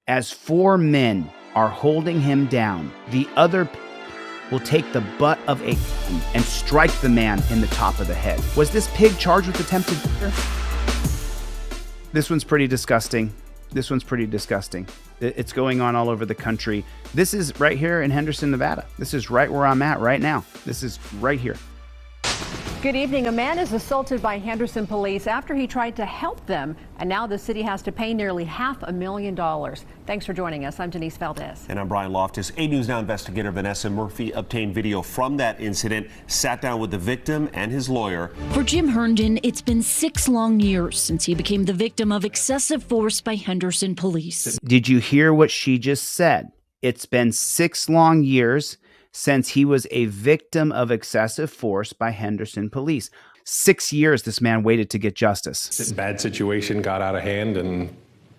As 4 men are holding him down, the other will take the butt of a gun and strike the man in the top of the head. Was this pig charged with attempted murder? This one's pretty disgusting. It's going on all over the country. This is right here in Henderson, Nevada. This is right where I'm at right now. This is right here. Good evening. A man is assaulted by Henderson police after he tried to help them, and now the city has to pay nearly $500,000. Thanks for joining us. I'm Denise Valdez. And I'm Brian Loftus. 8 News Now investigator Vanessa Murphy obtained video from that incident, sat down with the victim and his lawyer. For Jim Herndon, it's been 6 long years since he became the victim of excessive force by Henderson police. Did you hear what she just said? It's been 6 long years since he was a victim of excessive force by Henderson police. 6 years this man waited to get justice. Bad situation got out of hand and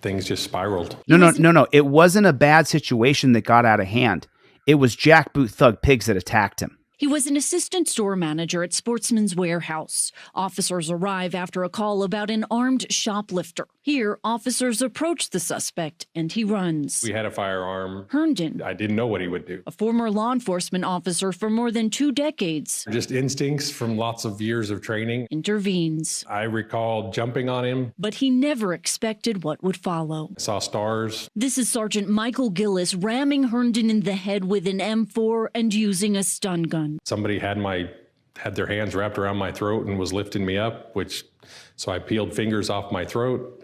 things just spiraled. No. It wasn't a bad situation that got out of hand. It was jackboot thug pigs that attacked him. He was an assistant store manager at Sportsman's Warehouse. Officers arrive after a call about an armed shoplifter. Here, officers approach the suspect, and he runs. We had a firearm. Herndon, I didn't know what he would do. a former law enforcement officer for more than 2 decades, Just instincts from lots of years of training. intervenes. I recall jumping on him. But he never expected what would follow. I saw stars. This is Sergeant Michael Gillis ramming Herndon in the head with an M4 and using a stun gun. Somebody had their hands wrapped around my throat and was lifting me up, so I peeled fingers off my throat.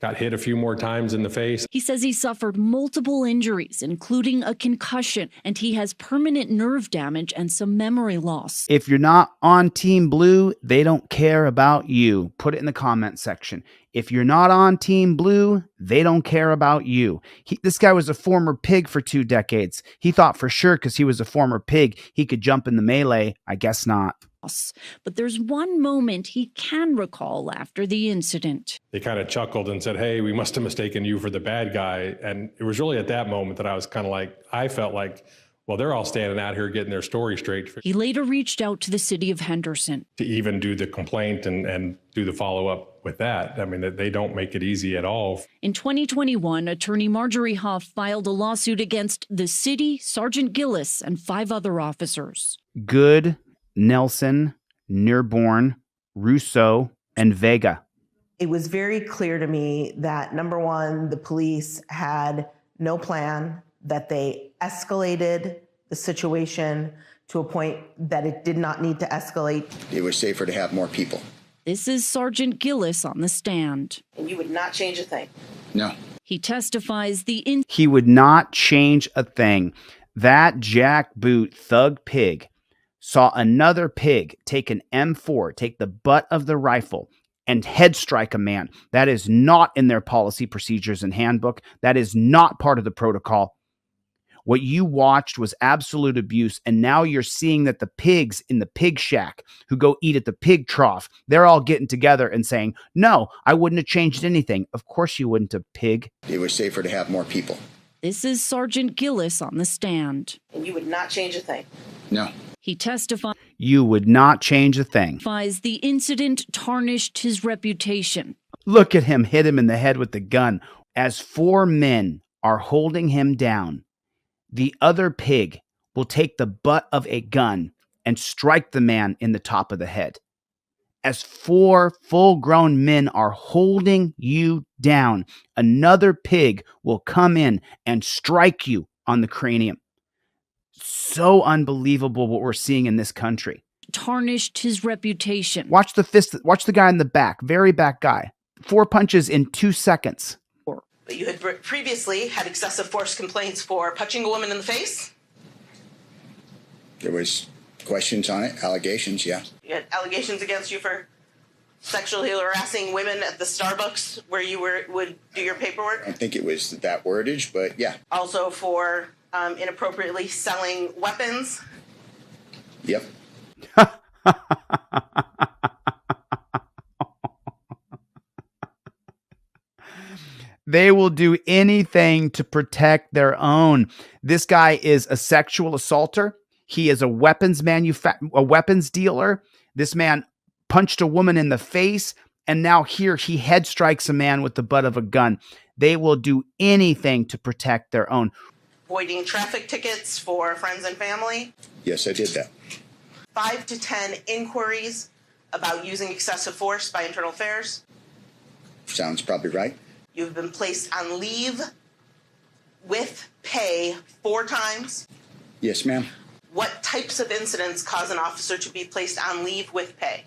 Got hit a few more times in the face. He says he suffered multiple injuries, including a concussion, and he has permanent nerve damage and some memory loss. If you're not on Team Blue, they don't care about you. Put it in the comment section. If you're not on Team Blue, they don't care about you. This guy was a former pig for 2 decades. He thought for sure because he was a former pig, he could jump in the melee. I guess not. But there's one moment he can recall after the incident. They kind of chuckled and said, "Hey, we must have mistaken you for the bad guy." And it was really at that moment that I felt like, well, they're all standing out here getting their story straight. He later reached out to the city of Henderson To even do the complaint and do the follow-up with that. I mean, they don't make it easy at all. In 2021, attorney Marjorie Huff filed a lawsuit against the city, Sergeant Gillis, and 5 other officers. Good, Nelson, Nearborn, Russo, and Vega. It was very clear to me that, number one, the police had no plan, that they escalated the situation to a point that it did not need to escalate. It was safer to have more people. This is Sergeant Gillis on the stand. And you would not change a thing. No. He testifies He would not change a thing. That jackboot thug pig saw another pig take an M4, take the butt of the rifle, and head strike a man. That is not in their policy, procedures, and handbook. That is not part of the protocol. What you watched was absolute abuse, and now you're seeing that the pigs in the pig shack who go eat at the pig trough, they're all getting together and saying, "No, I wouldn't have changed anything." Of course you wouldn't have, pig. It was safer to have more people. This is Sergeant Gillis on the stand. And you would not change a thing. No. He testifies You would not change a thing. the incident tarnished his reputation. Look at him hit him in the head with the gun. As 4 men are holding him down, the other pig will take the butt of a gun and strike the man in the top of the head. As 4 full-grown men are holding you down, another pig will come in and strike you on the cranium. So unbelievable what we're seeing in this country. Tarnished his reputation. Watch the guy in the back, very back guy. 4 punches in 2 seconds. But you had previously had excessive force complaints for punching a woman in the face. There was questions on it, allegations, yeah. You had allegations against you for sexually harassing women at the Starbucks where you would do your paperwork. I don't think it was that wordage, but yeah. Also for inappropriately selling weapons. Yep. They will do anything to protect their own. This guy is a sexual assaulter. He is a weapons dealer. This man punched a woman in the face, and now here he head strikes a man with the butt of a gun. They will do anything to protect their own. Voiding traffic tickets for friends and family. Yes, I did that. 5 to 10 inquiries about using excessive force by Internal Affairs. Sounds probably right. You've been placed on leave with pay 4 times. Yes, ma'am. What types of incidents cause an officer to be placed on leave with pay?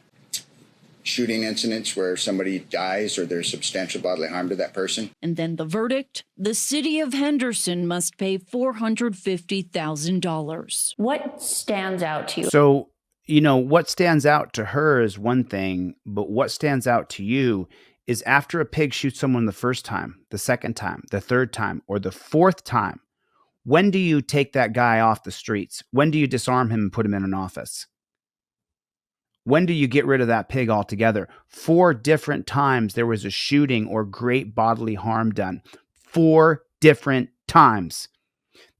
Shooting incidents where somebody dies or there's substantial bodily harm to that person. And then the verdict, the city of Henderson must pay $450,000. What stands out to you? So, what stands out to her is one thing, but what stands out to you is after a pig shoots someone the first time, the second time, the third time, or the fourth time, when do you take that guy off the streets? When do you disarm him and put him in an office? When do you get rid of that pig altogether? 4 different times there was a shooting or great bodily harm done. 4 different times.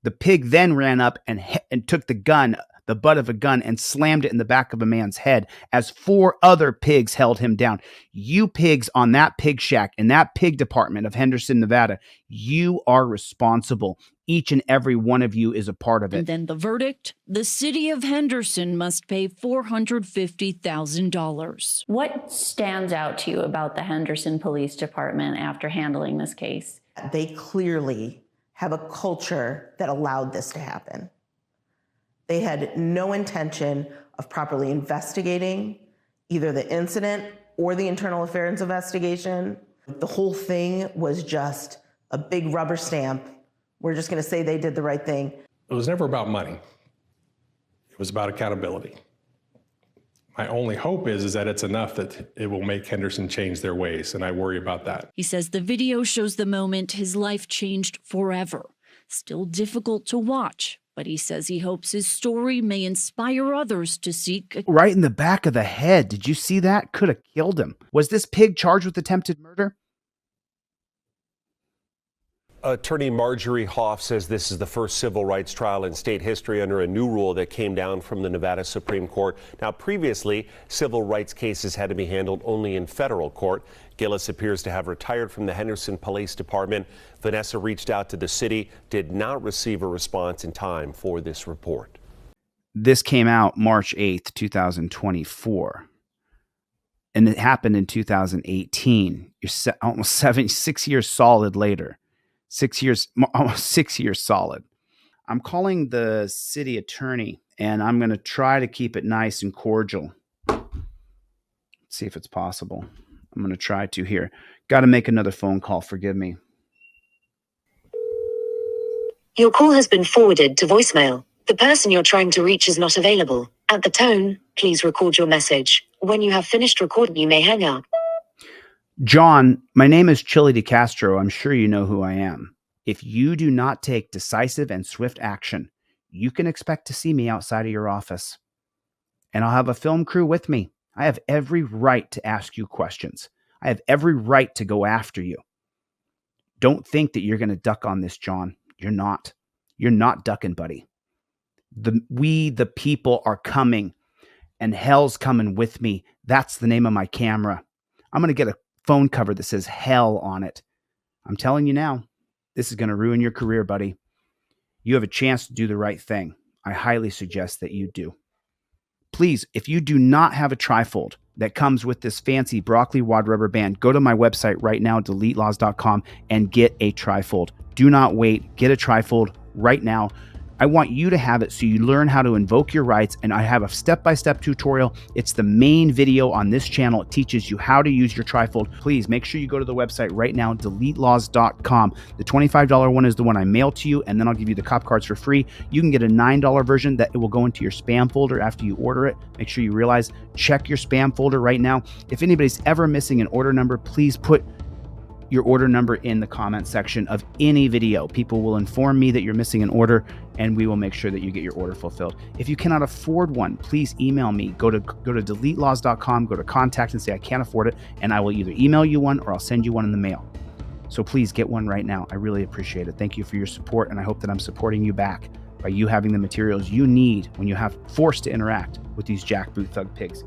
The pig then ran up and took the gun, the butt of a gun, and slammed it in the back of a man's head as 4 other pigs held him down. You pigs on that pig shack in that pig department of Henderson, Nevada, you are responsible. Each and every one of you is a part of it. And then the verdict, the city of Henderson must pay $450,000. What stands out to you about the Henderson Police Department after handling this case? They clearly have a culture that allowed this to happen. They had no intention of properly investigating either the incident or the internal affairs investigation. The whole thing was just a big rubber stamp. We're just going to say they did the right thing. It was never about money. It was about accountability. My only hope is that it's enough that it will make Henderson change their ways, and I worry about that. He says the video shows the moment his life changed forever. Still difficult to watch, but he says he hopes his story may inspire others to seek. Right in the back of the head. Did you see that? Could have killed him. Was this pig charged with attempted murder? Attorney Marjorie Hoff says this is the first civil rights trial in state history under a new rule that came down from the Nevada Supreme Court. Now, previously, civil rights cases had to be handled only in federal court. Gillis appears to have retired from the Henderson Police Department. Vanessa reached out to the city, did not receive a response in time for this report. This came out March 8th, 2024. And it happened in 2018. You're almost 6 years solid later. 6 years, almost 6 years solid. I'm calling the city attorney, and I'm going to try to keep it nice and cordial. Let's see if it's possible. I'm going to try to here. Got to make another phone call. Forgive me. Your call has been forwarded to voicemail. The person you're trying to reach is not available. At the tone, please record your message. When you have finished recording, you may hang up. John, my name is Chilie DeCastro. I'm sure you know who I am. If you do not take decisive and swift action, you can expect to see me outside of your office. And I'll have a film crew with me. I have every right to ask you questions. I have every right to go after you. Don't think that you're going to duck on this, John. You're not. You're not ducking, buddy. We, the people, are coming, and hell's coming with me. That's the name of my camera. I'm going to get a phone cover that says hell on it. I'm telling you now, this is going to ruin your career, buddy. You have a chance to do the right thing. I highly suggest that you do. Please, if you do not have a trifold that comes with this fancy broccoli wad rubber band, go to my website right now, DeleteLawz.com, and get a trifold. Do not wait. Get a trifold right now. I want you to have it so you learn how to invoke your rights, and I have a step-by-step tutorial. It's the main video on this channel. It teaches you how to use your trifold. Please make sure you go to the website right now, DeleteLawz.com. The $25 one is the one I mail to you, and then I'll give you the cop cards for free. You can get a $9 version that it will go into your spam folder after you order it. Make sure you realize, check your spam folder right now. If anybody's ever missing an order number, please put your order number in the comment section of any video. People will inform me that you're missing an order, and we will make sure that you get your order fulfilled. If you cannot afford one, please email me. Go to DeleteLawz.com, go to contact and say I can't afford it, and I will either email you one or I'll send you one in the mail. So please get one right now. I really appreciate it. Thank you for your support, and I hope that I'm supporting you back by you having the materials you need when you have forced to interact with these jackboot thug pigs.